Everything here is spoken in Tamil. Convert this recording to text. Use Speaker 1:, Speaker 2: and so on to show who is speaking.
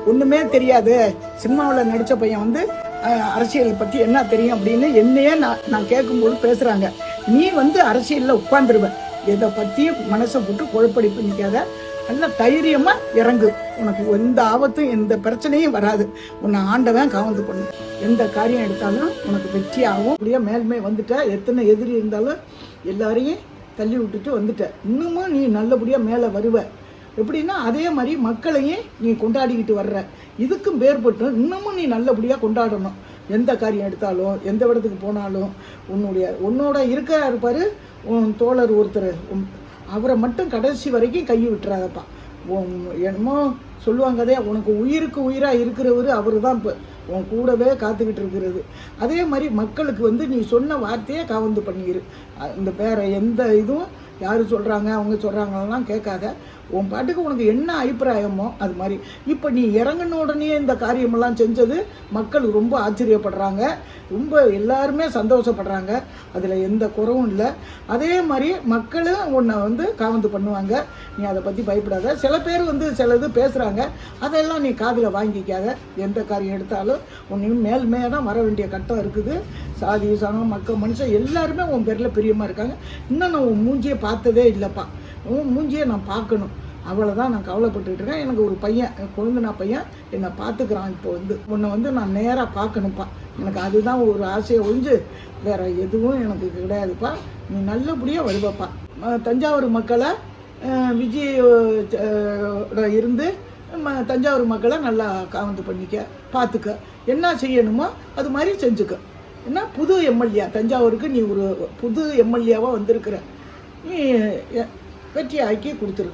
Speaker 1: ஒன்றுமே தெரியாது, சினிமாவில் நடித்த பையன் வந்து அரசியல் பற்றி என்ன தெரியும் அப்படின்னு என்னையே நான் கேட்கும்போது பேசுகிறாங்க. நீ வந்து அரசியலில் உட்காந்துருவ, இதை பற்றி மனசை போட்டு குழப்படிப்பு நிற்காத, நல்ல தைரியமாக இறங்கு, உனக்கு எந்த ஆபத்தும் எந்த பிரச்சனையும் வராது, உன்னை ஆண்டவன் காவந்து பண்ணு, எந்த காரியம் எடுத்தாலும் உனக்கு வெற்றி ஆகும். அப்படியே மேல்மே வந்துட்ட, எத்தனை எதிரி இருந்தாலும் எல்லாரையும் தள்ளி விட்டுட்டு வந்துட்ட, இன்னமும் நீ நல்லபடியாக மேலே வருவ. எப்படின்னா அதே மாதிரி மக்களையும் நீ கொண்டாடிக்கிட்டு வர்ற, இதுக்கும் வேறுபட்டு இன்னமும் நீ நல்லபடியாக கொண்டாடணும். எந்த காரியம் எடுத்தாலும் எந்த இடத்துக்கு போனாலும் உன்னோட இருக்க இருப்பார் உன் தோழர் ஒருத்தர், அவரை மட்டும் கடைசி வரைக்கும் கை விட்டுறாதப்பா. என்னமோ சொல்லுவாங்கதே, உனக்கு உயிருக்கு உயிராக இருக்கிறவர் அவர் தான் இப்போ உன் கூடவே காத்துக்கிட்டு இருக்கிறது. அதே மாதிரி மக்களுக்கு வந்து நீ சொன்ன வார்த்தையே காவந்து பண்ணிடு. இந்த வேறு எந்த இதுவும் யார் சொல்கிறாங்க அவங்க சொல்கிறாங்களெல்லாம் கேட்காத, உன் பாட்டுக்கு உனக்கு என்ன அபிப்பிராயமோ அது மாதிரி. இப்போ நீ இறங்கின உடனே இந்த காரியமெல்லாம் செஞ்சது மக்கள் ரொம்ப ஆச்சரியப்படுறாங்க, ரொம்ப எல்லாருமே சந்தோஷப்படுறாங்க, அதில் எந்த குறவும் இல்லை. அதே மாதிரி மக்களும் உன்னை வந்து காவந்து பண்ணுவாங்க, நீ அதை பற்றி பயப்படாத. சில பேர் வந்து சிலது பேசுகிறாங்க, அதெல்லாம் நீ காதில் வாங்கிக்காத. எந்த காரியம் எடுத்தாலும் உன்னையும் மேல்மே தான் வர வேண்டிய கட்டம் இருக்குது. சாதி சனம் மக்கள் மனுஷன் எல்லாருமே உன் பேரில் பிரியமாக இருக்காங்க. இன்னும் நான் உன் மூஞ்சியை பார்த்ததே இல்லைப்பா, உன் மூஞ்சியை நான் பார்க்கணும், அவ்வளோதான் நான் கவலைப்பட்டுக்கிட்டு இருக்கேன். எனக்கு ஒரு பையன், கொழுந்தனா பையன் என்னை பார்த்துக்கிறான். இப்போ வந்து உன்னை வந்து நான் நேராக பார்க்கணுப்பா, எனக்கு அதுதான் ஒரு ஆசையை ஒழிஞ்சு வேறு எதுவும் எனக்கு கிடையாதுப்பா. நீ நல்லபடியாக வருவப்பா. தஞ்சாவூர் மக்களை விஜய் இருந்து தஞ்சாவூர் மக்களை நல்லா காவந்து பண்ணிக்க, பார்த்துக்க, என்ன செய்யணுமோ அது மாதிரி செஞ்சுக்க. என்ன புது எம்எல்ஏ தஞ்சாவூருக்கு நீ ஒரு புது எம்எல்ஏவாக வந்திருக்கிற, நீ வெற்றி ஆக்கி கொடுத்துரு.